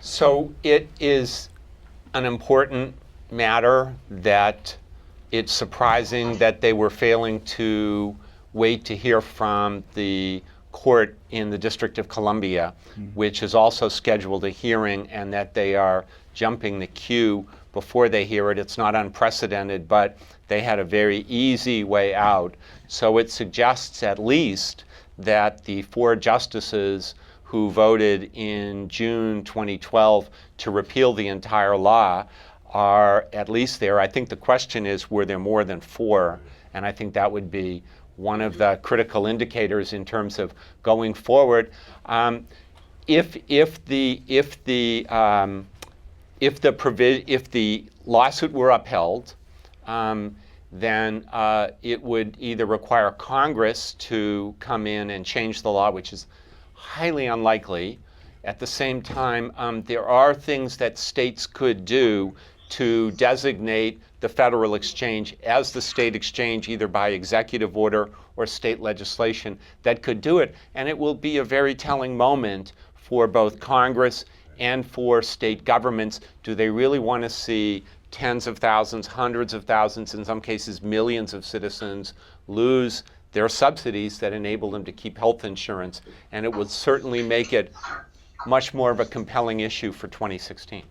So it is an important matter that it's surprising that they were failing to wait to hear from the court in the District of Columbia, which has also scheduled a hearing, and that they are jumping the queue before they hear it. It's not unprecedented, but they had a very easy way out. So it suggests at least that the 4 justices who voted in June 2012 to repeal the entire law are at least there. I think the question is, were there more than 4? And I think that would be one of the critical indicators in terms of going forward. If the lawsuit were upheld, then it would either require Congress to come in and change the law, which is highly unlikely. At the same time, there are things that states could do to designate the federal exchange as the state exchange, either by executive order or state legislation, that could do it. And it will be a very telling moment for both Congress and for state governments. Do they really want to see tens of thousands, hundreds of thousands, in some cases millions of citizens lose their subsidies that enable them to keep health insurance? And it would certainly make it much more of a compelling issue for 2016.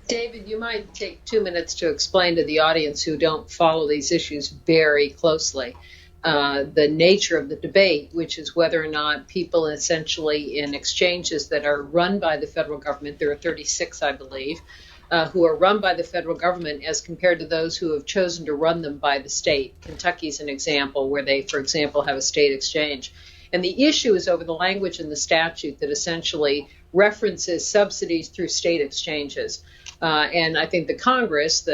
David, you might take 2 minutes to explain to the audience who don't follow these issues very closely the nature of the debate, which is whether or not people essentially in exchanges that are run by the federal government, there are 36, I believe, who are run by the federal government as compared to those who have chosen to run them by the state. Kentucky's an example where they, for example, have a state exchange. And the issue is over the language in the statute that essentially references subsidies through state exchanges. And I think the Congress,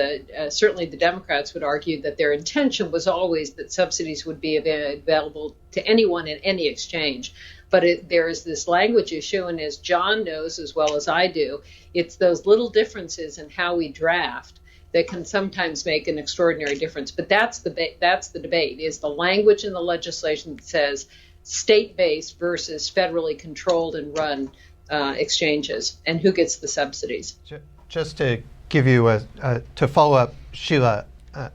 certainly the Democrats, would argue that their intention was always that subsidies would be available to anyone in any exchange. But there is this language issue, and as John knows as well as I do, it's those little differences in how we draft that can sometimes make an extraordinary difference. But that's the debate, is the language in the legislation that says state-based versus federally controlled and run exchanges, and who gets the subsidies. Just to give you to follow up Sheila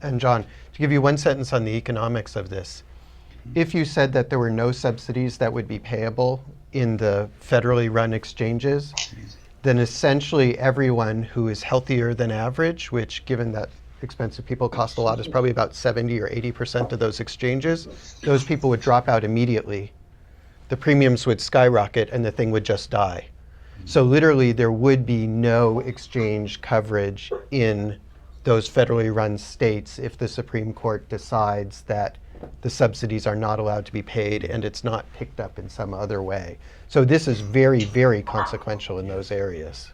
and John, to give you one sentence on the economics of this. If you said that there were no subsidies that would be payable in the federally run exchanges, then essentially everyone who is healthier than average, which given that expensive people cost a lot, is probably about 70 or 80% of those exchanges, those people would drop out immediately. The premiums would skyrocket and the thing would just die. So literally there would be no exchange coverage in those federally run states if the Supreme Court decides that the subsidies are not allowed to be paid and it's not picked up in some other way. So this is very, very consequential in those areas.